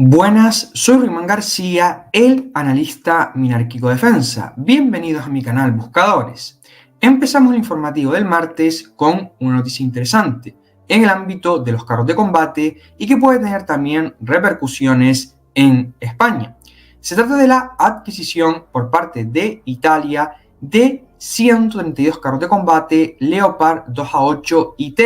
Buenas, soy Ruimán García, el analista minárquico defensa. Bienvenidos a mi canal Buscadores. Empezamos el informativo del martes con una noticia interesante en el ámbito de los carros de combate y que puede tener también repercusiones en España. Se trata de la adquisición por parte de Italia de 132 carros de combate Leopard 2A8 IT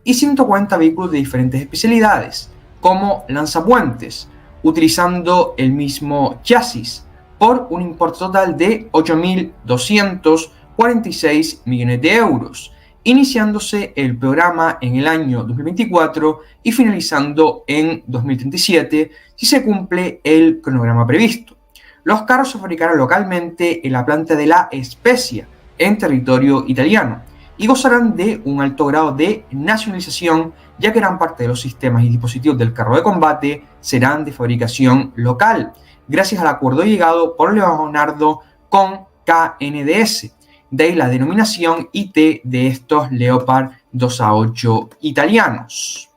y 140 vehículos de diferentes especialidades, como lanzapuentes, utilizando el mismo chasis, por un importe total de 8.246 millones de euros, iniciándose el programa en el año 2024 y finalizando en 2037 si se cumple el cronograma previsto. Los carros se fabricarán localmente en la planta de La Spezia, en territorio italiano, y gozarán de un alto grado de nacionalización, ya que gran parte de los sistemas y dispositivos del carro de combate serán de fabricación local, gracias al acuerdo llegado por Leonardo con KNDS. De ahí la denominación IT de estos Leopard 2A8 italianos.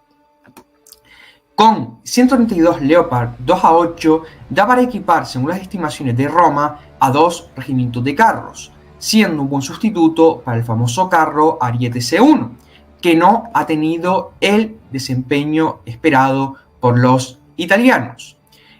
Con 132 Leopard 2A8 da para equipar, según las estimaciones de Roma, a 2 regimientos de carros, siendo un buen sustituto para el famoso carro Ariete C1, que no ha tenido el desempeño esperado por los italianos.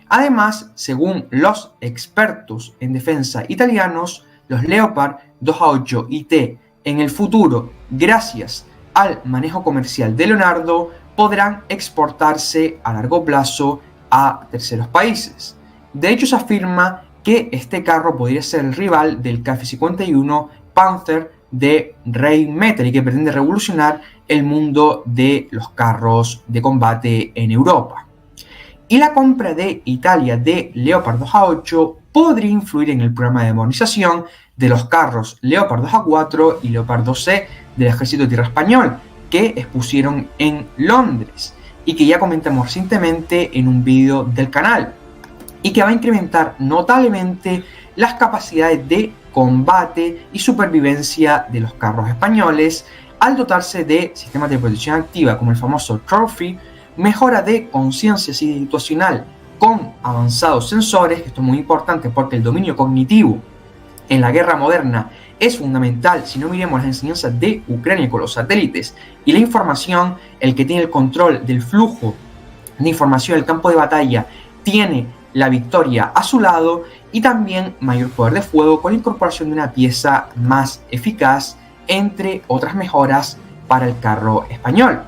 Además, según los expertos en defensa italianos, los Leopard 2A8 IT en el futuro, gracias al manejo comercial de Leonardo, podrán exportarse a largo plazo a terceros países. De hecho, se afirma que este carro podría ser el rival del KF-51 Panther de Rheinmetall y que pretende revolucionar el mundo de los carros de combate en Europa. Y la compra de Italia de Leopard 2A8 podría influir en el programa de modernización de los carros Leopard 2A4 y Leopard 2C del Ejército de Tierra Español, que expusieron en Londres y que ya comentamos recientemente en un vídeo del canal, y que va a incrementar notablemente las capacidades de combate y supervivencia de los carros españoles al dotarse de sistemas de protección activa como el famoso Trophy, mejora de conciencia situacional con avanzados sensores. Esto es muy importante porque el dominio cognitivo en la guerra moderna es fundamental. Si no miremos las enseñanzas de Ucrania con los satélites y la información, el que tiene el control del flujo de información del campo de batalla tiene la victoria a su lado, y también mayor poder de fuego con la incorporación de una pieza más eficaz, entre otras mejoras para el carro español.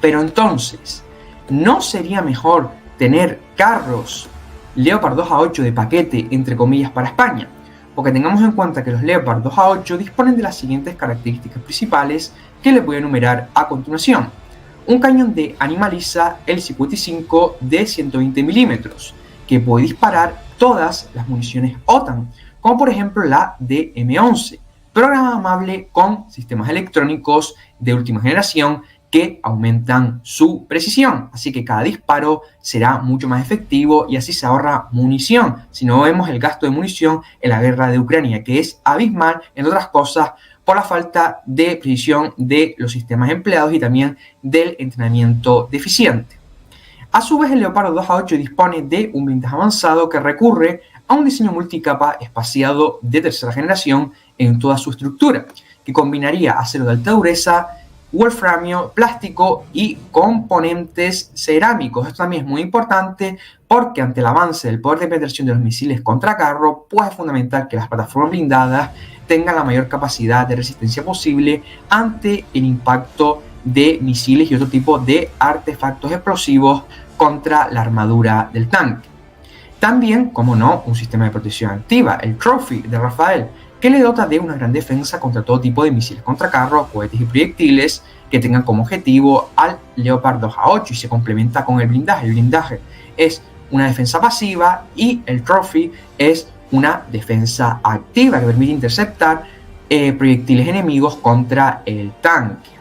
Pero entonces, ¿no sería mejor tener carros Leopard 2A8 de paquete, entre comillas, para España? Porque tengamos en cuenta que los Leopard 2A8 disponen de las siguientes características principales que les voy a enumerar a continuación. Un cañón de Animaliza el 55 de 120 milímetros, que puede disparar todas las municiones OTAN, como por ejemplo la de M11, programable con sistemas electrónicos de última generación que aumentan su precisión, así que cada disparo será mucho más efectivo y así se ahorra munición. Si no vemos el gasto de munición en la guerra de Ucrania, que es abismal, entre otras cosas, por la falta de precisión de los sistemas empleados y también del entrenamiento deficiente. A su vez, el Leopard 2A8 dispone de un blindaje avanzado que recurre a un diseño multicapa espaciado de tercera generación en toda su estructura, que combinaría acero de alta dureza, wolframio, plástico y componentes cerámicos. Esto también es muy importante porque ante el avance del poder de penetración de los misiles contra carro, pues es fundamental que las plataformas blindadas tengan la mayor capacidad de resistencia posible ante el impacto de misiles y otro tipo de artefactos explosivos contra la armadura del tanque. También, como no, un sistema de protección activa, el Trophy de Rafael, que le dota de una gran defensa contra todo tipo de misiles contra carro, cohetes y proyectiles que tengan como objetivo al Leopard 2A8 y se complementa con el blindaje. El blindaje es una defensa pasiva y el Trophy es una defensa activa que permite interceptar proyectiles enemigos contra el tanque.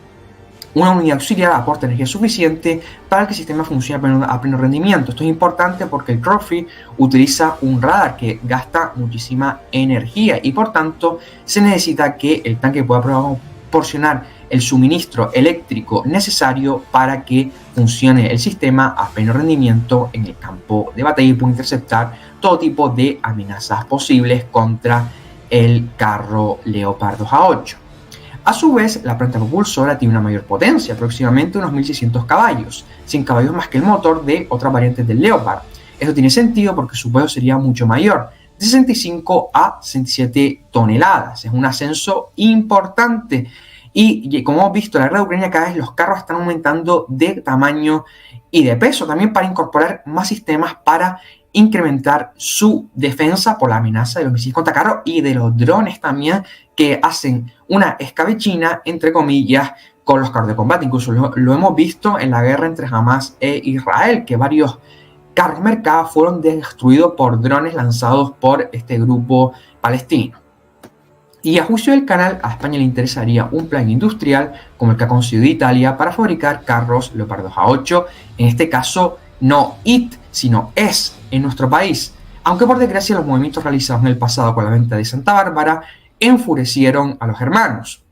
Una unidad auxiliar aporta energía suficiente para que el sistema funcione a pleno rendimiento. Esto es importante porque el Trophy utiliza un radar que gasta muchísima energía y por tanto se necesita que el tanque pueda proporcionar el suministro eléctrico necesario para que funcione el sistema a pleno rendimiento en el campo de batalla y pueda interceptar todo tipo de amenazas posibles contra el carro Leopard 2A8. A su vez, la planta propulsora tiene una mayor potencia, aproximadamente unos 1600 caballos, 100 caballos más que el motor de otras variantes del Leopard. Esto tiene sentido porque su peso sería mucho mayor, de 65 a 67 toneladas. Es un ascenso importante. Y como hemos visto, la guerra de Ucrania, cada vez los carros están aumentando de tamaño y de peso, también para incorporar más sistemas para incrementar su defensa por la amenaza de los misiles contra carros y de los drones también, que hacen una escabechina, entre comillas, con los carros de combate. Incluso lo hemos visto en la guerra entre Hamas e Israel, que varios carros Merkava fueron destruidos por drones lanzados por este grupo palestino. Y a juicio del canal, a España le interesaría un plan industrial como el que ha conseguido Italia para fabricar carros Leopard 2A8, en este caso no IT, sino ES en nuestro país. Aunque por desgracia los movimientos realizados en el pasado con la venta de Santa Bárbara enfurecieron a los hermanos.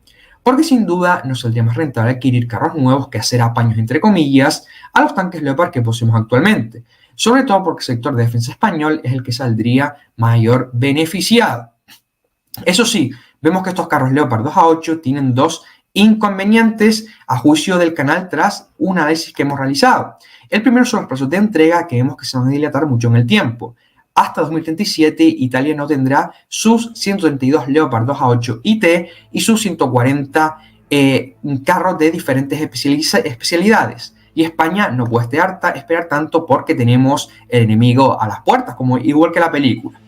Porque sin duda no saldría más rentable adquirir carros nuevos que hacer apaños entre comillas a los tanques Leopard que poseemos actualmente. Sobre todo porque el sector de defensa español es el que saldría mayor beneficiado. Eso sí, vemos que estos carros Leopard 2A8 tienen dos inconvenientes a juicio del canal tras un análisis que hemos realizado. El primero son los plazos de entrega, que vemos que se van a dilatar mucho en el tiempo. Hasta 2037 Italia no tendrá sus 132 Leopard 2A8 IT y sus 140 carros de diferentes especialidades. Y España no puede esperar tanto porque tenemos el enemigo a las puertas, como igual que la película.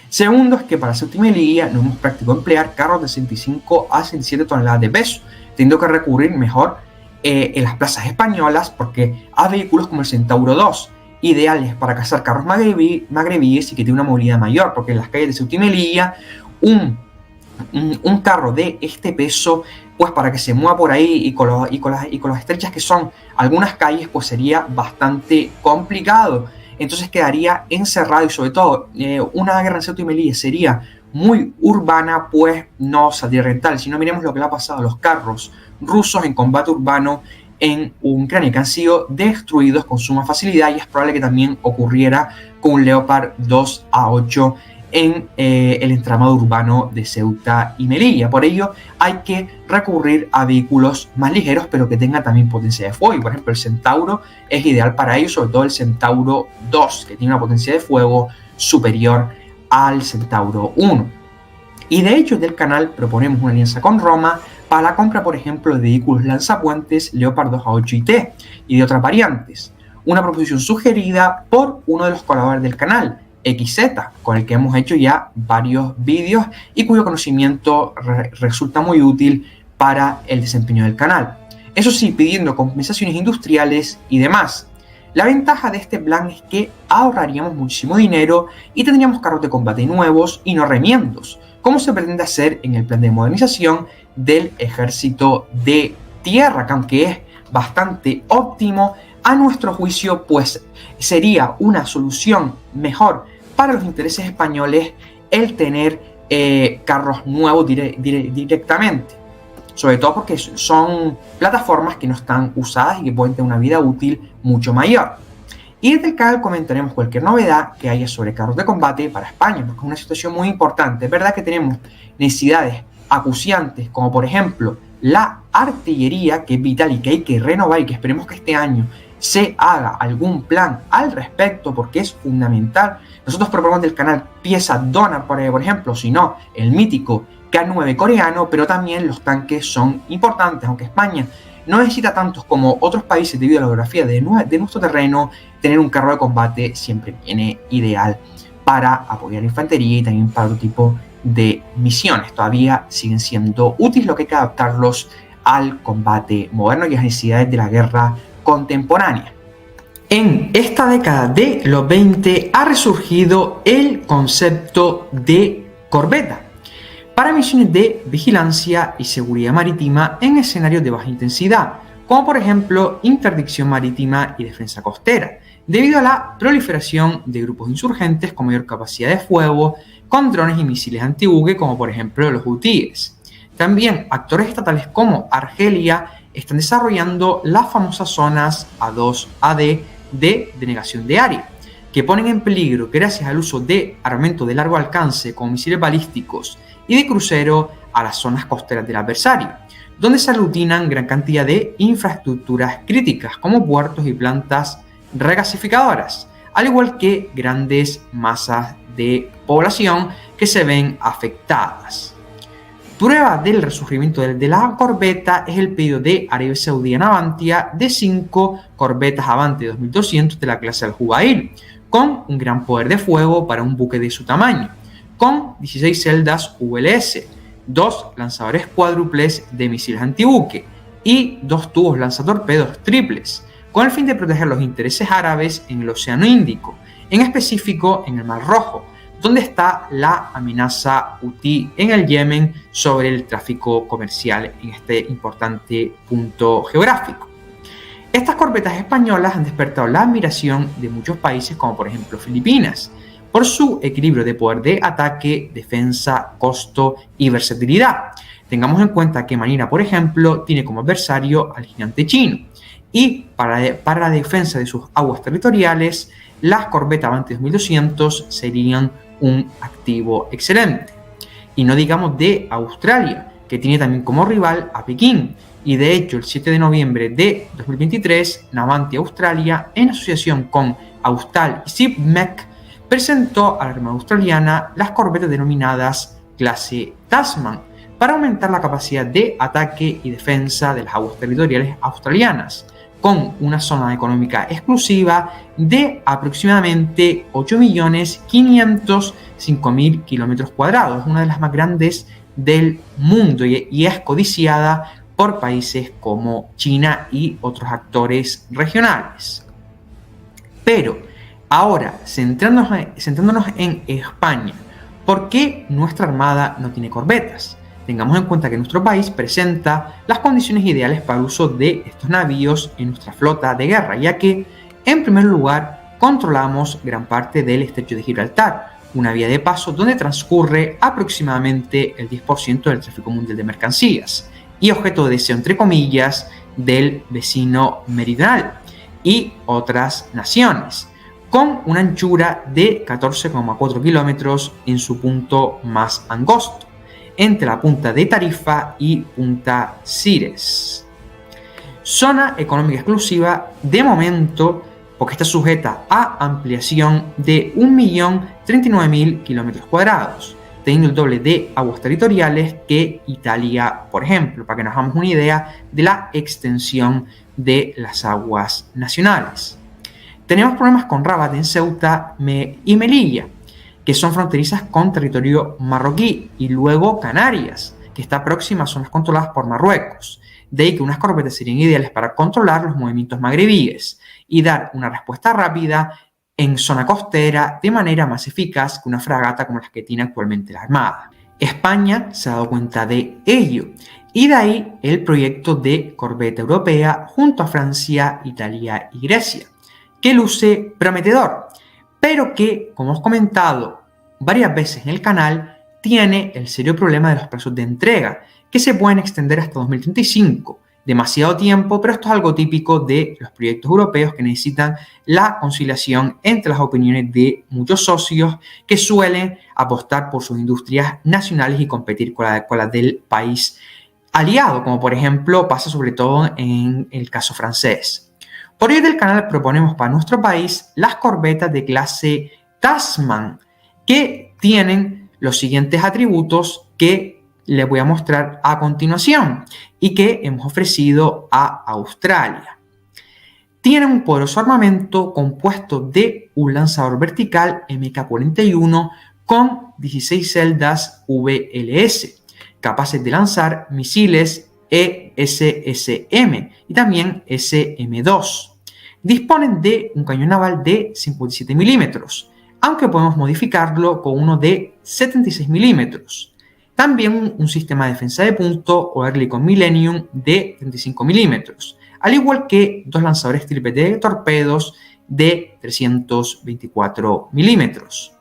Segundo es que para Ceuta y Melilla no es práctico emplear carros de 65 a 67 toneladas de peso, teniendo que recurrir mejor en las plazas españolas porque hay vehículos como el Centauro 2, ideales para cazar carros magrebíes y que tienen una movilidad mayor, porque en las calles de Ceuta y Melilla un carro de este peso, pues para que se mueva por ahí y con las estrechas que son algunas calles, pues sería bastante complicado. Entonces quedaría encerrado y sobre todo una guerra en Ceuta y Melilla sería muy urbana, pues no saldría rentable. Si no, miremos lo que le ha pasado a los carros rusos en combate urbano en Ucrania, que han sido destruidos con suma facilidad, y es probable que también ocurriera con un Leopard 2A8 en el entramado urbano de Ceuta y Melilla. Por ello hay que recurrir a vehículos más ligeros pero que tengan también potencia de fuego, y por ejemplo el Centauro es ideal para ello, sobre todo el Centauro 2, que tiene una potencia de fuego superior al Centauro 1. Y de hecho del canal proponemos una alianza con Roma para la compra, por ejemplo, de vehículos lanzapuentes Leopard 2A8 IT y de otras variantes. Una proposición sugerida por uno de los colaboradores del canal, XZ, con el que hemos hecho ya varios vídeos y cuyo conocimiento resulta muy útil para el desempeño del canal. Eso sí, pidiendo compensaciones industriales y demás. La ventaja de este plan es que ahorraríamos muchísimo dinero y tendríamos carros de combate nuevos y no remiendos, como se pretende hacer en el plan de modernización del ejército de tierra, que aunque es bastante óptimo, a nuestro juicio, pues sería una solución mejor para los intereses españoles el tener carros nuevos directamente. Sobre todo porque son plataformas que no están usadas y que pueden tener una vida útil mucho mayor. Y desde el canal comentaremos cualquier novedad que haya sobre carros de combate para España, porque es una situación muy importante. Es verdad que tenemos necesidades acuciantes, como por ejemplo la artillería, que es vital y que hay que renovar, y que esperemos que este año se haga algún plan al respecto porque es fundamental. Nosotros proponemos del canal pieza Donner, por ejemplo, si no, el mítico K9 coreano, pero también los tanques son importantes, aunque España no necesita tantos como otros países debido a la geografía de nuestro terreno. Tener un carro de combate siempre viene ideal para apoyar la infantería y también para otro tipo de misiones. Todavía siguen siendo útiles, lo que hay que adaptarlos al combate moderno y a las necesidades de la guerra contemporánea. En esta década de los 20 ha resurgido el concepto de corbeta para misiones de vigilancia y seguridad marítima en escenarios de baja intensidad, como por ejemplo interdicción marítima y defensa costera, debido a la proliferación de grupos insurgentes con mayor capacidad de fuego, con drones y misiles antibuque, como por ejemplo los hutíes. También actores estatales como Argelia están desarrollando las famosas zonas A2AD de denegación de área, que ponen en peligro, gracias al uso de armamento de largo alcance como misiles balísticos y de crucero, a las zonas costeras del adversario, donde se aglutinan gran cantidad de infraestructuras críticas como puertos y plantas regasificadoras, al igual que grandes masas de población que se ven afectadas. Prueba del resurgimiento de la corbeta es el pedido de Arabia Saudí a Navantia de 5 corbetas Avanti 2200 de la clase Al-Jubair, con un gran poder de fuego para un buque de su tamaño, con 16 celdas ULS, 2 lanzadores cuádruples de misiles antibuque y 2 tubos lanzatorpedos triples, con el fin de proteger los intereses árabes en el Océano Índico, en específico en el Mar Rojo, donde está la amenaza Houthi en el Yemen sobre el tráfico comercial en este importante punto geográfico. Estas corbetas españolas han despertado la admiración de muchos países, como por ejemplo Filipinas, por su equilibrio de poder de ataque, defensa, costo y versatilidad. Tengamos en cuenta que Manila, por ejemplo, tiene como adversario al gigante chino, y para la defensa de sus aguas territoriales, las corbetas Avanti 2200 serían un activo excelente. Y no digamos de Australia, que tiene también como rival a Pekín, y de hecho el 7 de noviembre de 2023, Navantia Australia, en asociación con Austal y Sipmec, presentó a la Armada Australiana las corbetas denominadas clase Tasman, para aumentar la capacidad de ataque y defensa de las aguas territoriales australianas, con una zona económica exclusiva de aproximadamente 8.505.000 kilómetros cuadrados, una de las más grandes del mundo y es codiciada por países como China y otros actores regionales. Pero ahora, centrándonos en España, ¿por qué nuestra Armada no tiene corbetas? Tengamos en cuenta que nuestro país presenta las condiciones ideales para el uso de estos navíos en nuestra flota de guerra, ya que, en primer lugar, controlamos gran parte del Estrecho de Gibraltar, una vía de paso donde transcurre aproximadamente el 10% del tráfico mundial de mercancías, y objeto de deseo, entre comillas, del vecino meridional y otras naciones, con una anchura de 14,4 kilómetros en su punto más angosto, entre la punta de Tarifa y punta Cires. Zona económica exclusiva de momento, porque está sujeta a ampliación de 1.039.000 kilómetros cuadrados, teniendo el doble de aguas territoriales que Italia, por ejemplo, para que nos hagamos una idea de la extensión de las aguas nacionales. Tenemos problemas con Rabat en Ceuta y Melilla, que son fronterizas con territorio marroquí, y luego Canarias, que está próxima a zonas controladas por Marruecos. De ahí que unas corbetas serían ideales para controlar los movimientos magrebíes y dar una respuesta rápida en zona costera de manera más eficaz que una fragata como las que tiene actualmente la Armada. España se ha dado cuenta de ello, y de ahí el proyecto de corbeta europea junto a Francia, Italia y Grecia, que luce prometedor, pero que, como hemos comentado varias veces en el canal, tiene el serio problema de los plazos de entrega, que se pueden extender hasta 2035. Demasiado tiempo, pero esto es algo típico de los proyectos europeos, que necesitan la conciliación entre las opiniones de muchos socios que suelen apostar por sus industrias nacionales y competir con las del país aliado, como por ejemplo pasa sobre todo en el caso francés. Por ello, del canal proponemos para nuestro país las corbetas de clase Tasman, que tienen los siguientes atributos que les voy a mostrar a continuación y que hemos ofrecido a Australia. Tienen un poderoso armamento compuesto de un lanzador vertical Mk-41 con 16 celdas VLS, capaces de lanzar misiles ESSM y también SM-2. Disponen de un cañón naval de 57 milímetros, aunque podemos modificarlo con uno de 76 milímetros. También un sistema de defensa de punto o Oerlikon Millennium de 35 milímetros, al igual que 2 lanzadores triples de torpedos de 324 milímetros.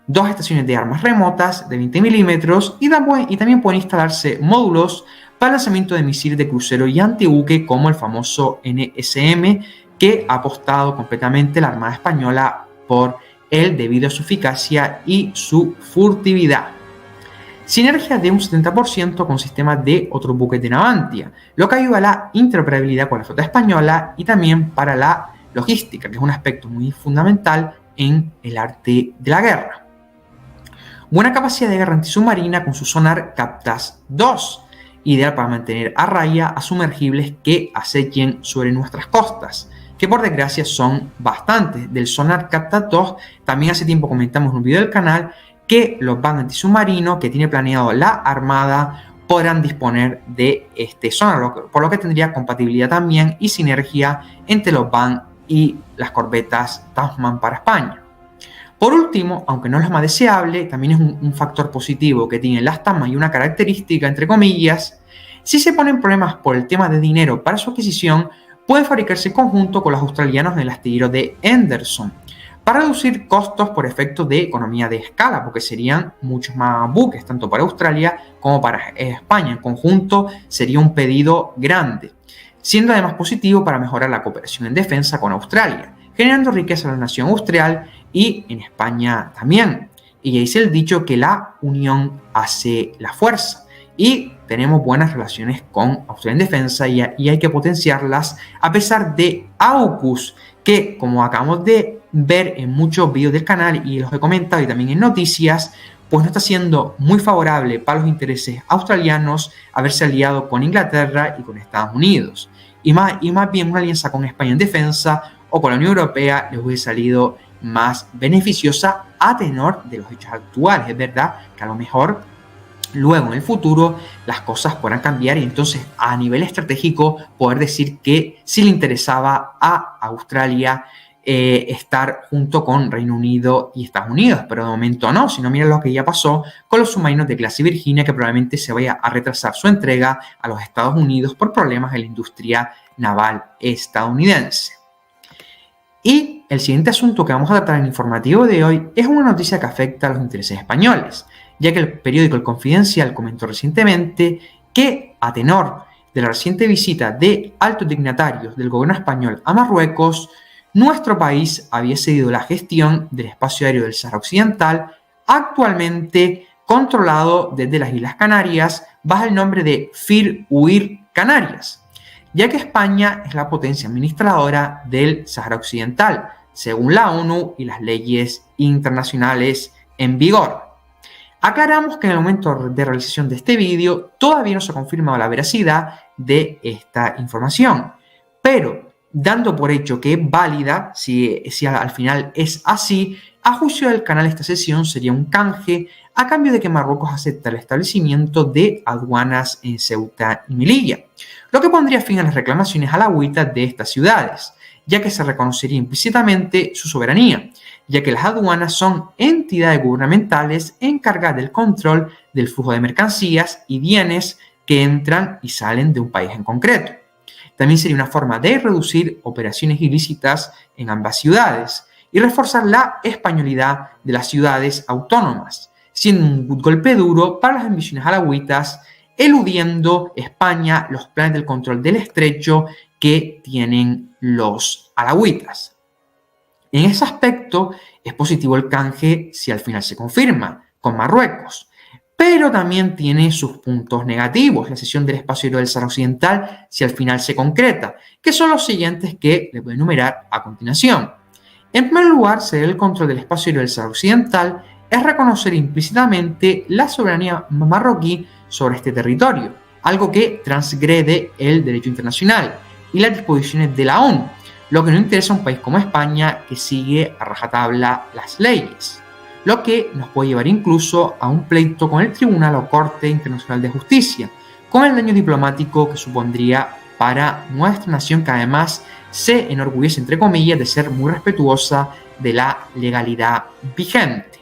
2 estaciones de armas remotas de 20 milímetros y también pueden instalarse módulos para lanzamiento de misiles de crucero y antibuque como el famoso NSM, que ha apostado completamente la Armada Española por él debido a su eficacia y su furtividad. Sinergia de un 70% con sistemas de otros buques de Navantia, lo que ayuda a la interoperabilidad con la flota española y también para la logística, que es un aspecto muy fundamental en el arte de la guerra. Buena capacidad de guerra antisubmarina con su sonar Captas 2, ideal para mantener a raya a sumergibles que acechen sobre nuestras costas, que por desgracia son bastantes. Del sonar Captas 2 también hace tiempo comentamos en un video del canal que los bands antisubmarinos que tiene planeado la Armada podrán disponer de este sonar, por lo que tendría compatibilidad también y sinergia entre los bands y las corbetas Tasman para España. Por último, aunque no es lo más deseable, también es un factor positivo que tienen las Tasman y una característica, entre comillas: si se ponen problemas por el tema de dinero para su adquisición, puede fabricarse en conjunto con los australianos en el astillero de Henderson, para reducir costos por efecto de economía de escala, porque serían muchos más buques, tanto para Australia como para España. En conjunto sería un pedido grande, siendo además positivo para mejorar la cooperación en defensa con Australia, generando riqueza en la nación austral y en España también. Y ya dice el dicho que la unión hace la fuerza. Y tenemos buenas relaciones con Australia en defensa y hay que potenciarlas, a pesar de AUKUS, que, como acabamos de ver en muchos vídeos del canal y los he comentado y también en noticias, pues no está siendo muy favorable para los intereses australianos haberse aliado con Inglaterra y con Estados Unidos. Y más bien una alianza con España en defensa o con la Unión Europea les hubiese salido más beneficiosa a tenor de los hechos actuales. Es verdad que a lo mejor luego en el futuro las cosas podrán cambiar y entonces a nivel estratégico poder decir que sí le interesaba a Australia estar junto con Reino Unido y Estados Unidos, pero de momento no. Si no, mira lo que ya pasó con los submarinos de clase Virginia, que probablemente se vaya a retrasar su entrega a los Estados Unidos por problemas en la industria naval estadounidense. Y el siguiente asunto que vamos a tratar en el informativo de hoy es una noticia que afecta a los intereses españoles, ya que el periódico El Confidencial comentó recientemente que, a tenor de la reciente visita de altos dignatarios del gobierno español a Marruecos, nuestro país había cedido la gestión del espacio aéreo del Sáhara Occidental, actualmente controlado desde las Islas Canarias bajo el nombre de FIR-UIR Canarias, ya que España es la potencia administradora del Sáhara Occidental, según la ONU y las leyes internacionales en vigor. Aclaramos que en el momento de realización de este vídeo todavía no se ha confirmado la veracidad de esta información, pero dando por hecho que es válida, si al final es así, a juicio del canal esta sesión sería un canje a cambio de que Marruecos acepta el establecimiento de aduanas en Ceuta y Melilla, lo que pondría fin a las reclamaciones alauitas de estas ciudades, ya que se reconocería implícitamente su soberanía, ya que las aduanas son entidades gubernamentales encargadas del control del flujo de mercancías y bienes que entran y salen de un país en concreto. También sería una forma de reducir operaciones ilícitas en ambas ciudades y reforzar la españolidad de las ciudades autónomas, siendo un golpe duro para las ambiciones alauitas, eludiendo España los planes del control del estrecho que tienen los alauitas. En ese aspecto es positivo el canje si al final se confirma con Marruecos, pero también tiene sus puntos negativos, la cesión del espacio aéreo del Sáhara Occidental si al final se concreta, que son los siguientes que les voy a enumerar a continuación. En primer lugar, ceder el control del espacio aéreo del Sáhara Occidental es reconocer implícitamente la soberanía marroquí sobre este territorio, algo que transgrede el derecho internacional y las disposiciones de la ONU, lo que no interesa a un país como España, que sigue a rajatabla las leyes, lo que nos puede llevar incluso a un pleito con el Tribunal o Corte Internacional de Justicia, con el daño diplomático que supondría para nuestra nación, que además se enorgullece, entre comillas, de ser muy respetuosa de la legalidad vigente.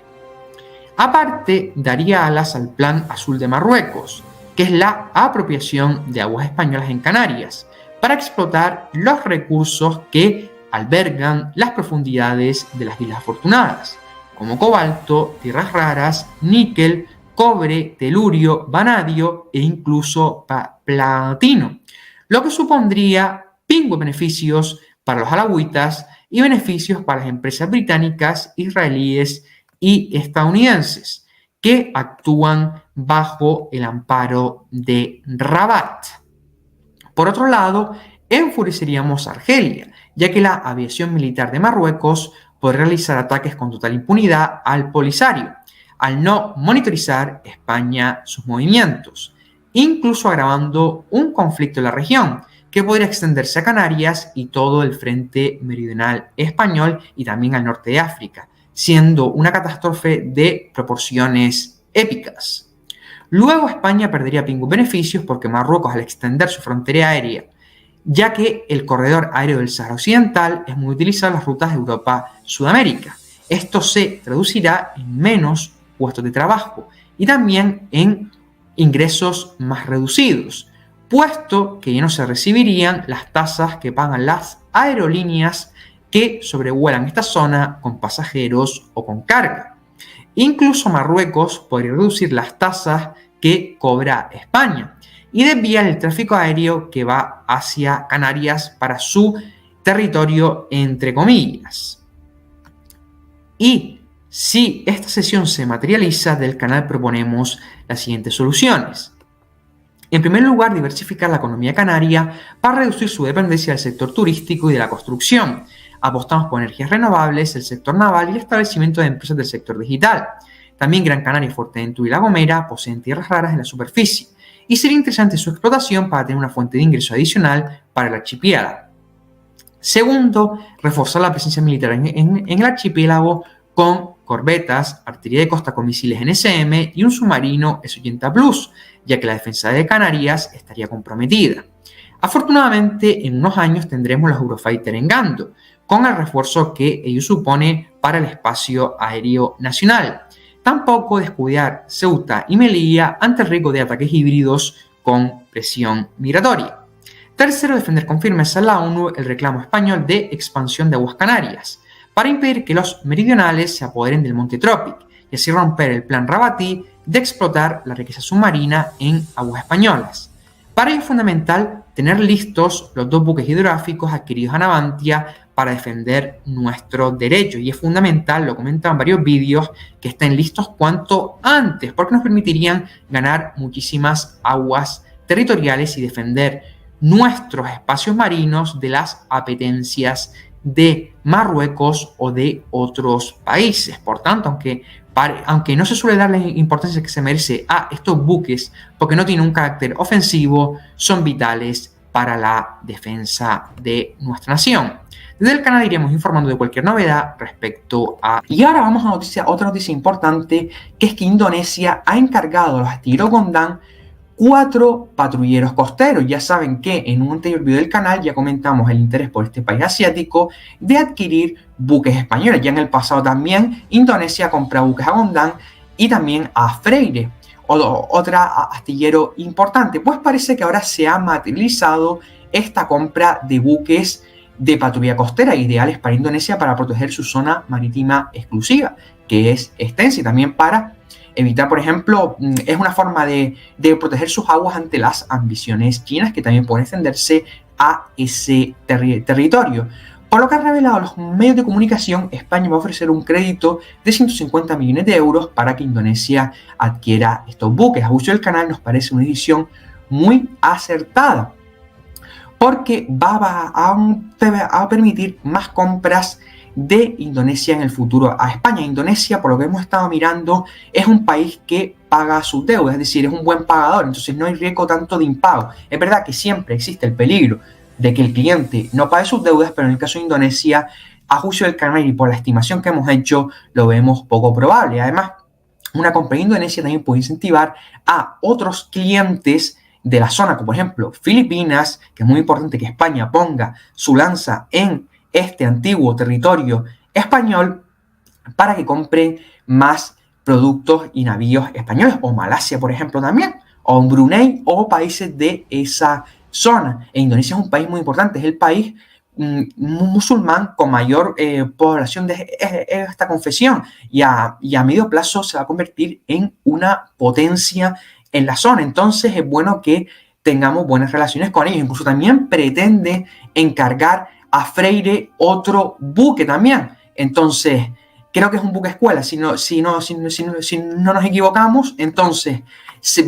Aparte, daría alas al Plan Azul de Marruecos, que es la apropiación de aguas españolas en Canarias, para explotar los recursos que albergan las profundidades de las Islas Afortunadas, como cobalto, tierras raras, níquel, cobre, telurio, vanadio e incluso platino, lo que supondría pingües beneficios para los alauitas y beneficios para las empresas británicas, israelíes y estadounidenses que actúan bajo el amparo de Rabat. Por otro lado, enfureceríamos a Argelia, ya que la aviación militar de Marruecos puede realizar ataques con total impunidad al Polisario, al no monitorizar España sus movimientos, incluso agravando un conflicto en la región que podría extenderse a Canarias y todo el frente meridional español y también al norte de África, siendo una catástrofe de proporciones épicas. Luego España perdería pingües beneficios porque Marruecos, al extender su frontera aérea, ya que el corredor aéreo del Sahara Occidental es muy utilizado en las rutas de Europa-Sudamérica. Esto se traducirá en menos puestos de trabajo y también en ingresos más reducidos, puesto que ya no se recibirían las tasas que pagan las aerolíneas que sobrevuelan esta zona con pasajeros o con carga. Incluso Marruecos podría reducir las tasas que cobra España y desviar el tráfico aéreo que va hacia Canarias para su territorio, entre comillas. Y si esta sesión se materializa, del canal proponemos las siguientes soluciones. En primer lugar, diversificar la economía canaria para reducir su dependencia del sector turístico y de la construcción. Apostamos por energías renovables, el sector naval y el establecimiento de empresas del sector digital. También Gran Canaria, Fuerteventura y La Gomera poseen tierras raras en la superficie y sería interesante su explotación para tener una fuente de ingreso adicional para el archipiélago. Segundo, reforzar la presencia militar en el archipiélago con corbetas, artillería de costa con misiles NSM y un submarino S-80 Plus, ya que la defensa de Canarias estaría comprometida. Afortunadamente, en unos años tendremos los Eurofighter en Gando, con el refuerzo que ello supone para el espacio aéreo nacional. Tampoco descuidar Ceuta y Melilla ante el riesgo de ataques híbridos con presión migratoria. Tercero, defender con firmeza en la ONU el reclamo español de expansión de aguas canarias, para impedir que los meridionales se apoderen del Monte Tropic y así romper el plan rabatí de explotar la riqueza submarina en aguas españolas. Para ello es fundamental tener listos los 2 buques hidrográficos adquiridos a Navantia para defender nuestros derechos, y es fundamental, lo comentan en varios vídeos, que estén listos cuanto antes, porque nos permitirían ganar muchísimas aguas territoriales y defender nuestros espacios marinos de las apetencias de Marruecos o de otros países. Por tanto, aunque no se suele darle importancia que se merece a estos buques porque no tienen un carácter ofensivo, son vitales para la defensa de nuestra nación. Desde el canal iremos informando de cualquier novedad respecto a... Y ahora vamos a otra noticia importante, que es que Indonesia ha encargado a los astilleros Gondang 4 patrulleros costeros. Ya saben que en un anterior video del canal ya comentamos el interés por este país asiático de adquirir buques españoles. Ya en el pasado también Indonesia compra buques a Gondang y también a Freire, otra astillero importante. Pues parece que ahora se ha materializado esta compra de buques de patrulla costera ideales para Indonesia para proteger su zona marítima exclusiva, que es extensa, y también para evitar, por ejemplo, es una forma de proteger sus aguas ante las ambiciones chinas que también pueden extenderse a ese territorio. Por lo que han revelado los medios de comunicación, España va a ofrecer un crédito de 150 millones de euros para que Indonesia adquiera estos buques. A juicio del canal nos parece una decisión muy acertada, porque va a permitir más compras de Indonesia en el futuro a España. Indonesia, por lo que hemos estado mirando, es un país que paga sus deudas, es decir, es un buen pagador, entonces no hay riesgo tanto de impago. Es verdad que siempre existe el peligro de que el cliente no pague sus deudas, pero en el caso de Indonesia, a juicio del canal y por la estimación que hemos hecho, lo vemos poco probable. Además, una compra en Indonesia también puede incentivar a otros clientes de la zona, como por ejemplo Filipinas, que es muy importante que España ponga su lanza en este antiguo territorio español para que compren más productos y navíos españoles, o Malasia, por ejemplo, también, o Brunei, o países de esa zona. E Indonesia es un país muy importante, es el país musulmán con mayor población de esta confesión y a medio plazo se va a convertir en una potencia en la zona. Entonces es bueno que tengamos buenas relaciones con ellos. Incluso también pretende encargar a Freire otro buque también. Entonces, creo que es un buque escuela. Si no nos equivocamos, entonces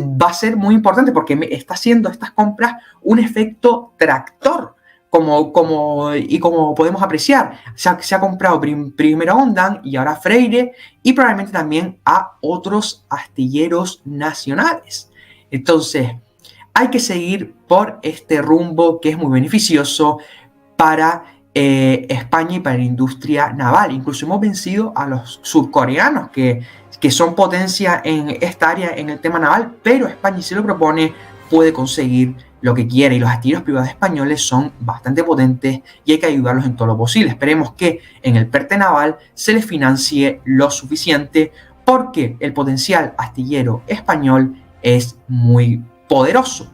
va a ser muy importante porque está haciendo estas compras un efecto tractor. Como podemos apreciar, se ha comprado primero a Ondan y ahora a Freire y probablemente también a otros astilleros nacionales. Entonces, hay que seguir por este rumbo que es muy beneficioso para España y para la industria naval. Incluso hemos vencido a los surcoreanos que son potencia en esta área en el tema naval, pero España, si lo propone, puede conseguir lo que quiere y los astilleros privados españoles son bastante potentes y hay que ayudarlos en todo lo posible. Esperemos que en el PERTE naval se les financie lo suficiente porque el potencial astillero español es muy poderoso.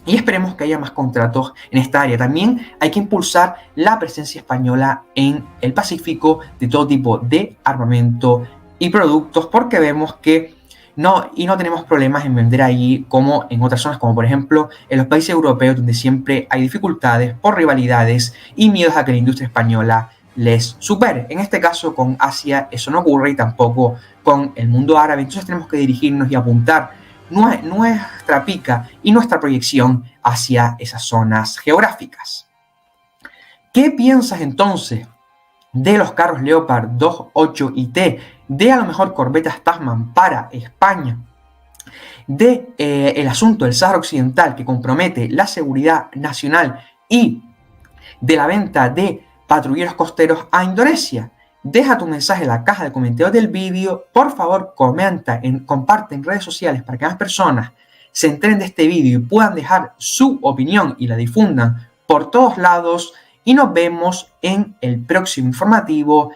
Y esperemos que haya más contratos en esta área. También hay que impulsar la presencia española en el Pacífico de todo tipo de armamento y productos porque vemos que no tenemos problemas en vender allí como en otras zonas, como por ejemplo en los países europeos donde siempre hay dificultades por rivalidades y miedos a que la industria española les supere. En este caso con Asia eso no ocurre y tampoco con el mundo árabe. Entonces tenemos que dirigirnos y apuntar nuestra pica y nuestra proyección hacia esas zonas geográficas. ¿Qué piensas entonces de los carros Leopard 2, 8 y T, de a lo mejor corbetas Tasman para España, de el asunto del Sáhara Occidental que compromete la seguridad nacional y de la venta de patrulleros costeros a Indonesia? Deja tu mensaje en la caja de comentarios del vídeo. Por favor, comparte en redes sociales para que más personas se enteren de este vídeo y puedan dejar su opinión y la difundan por todos lados. Y nos vemos en el próximo informativo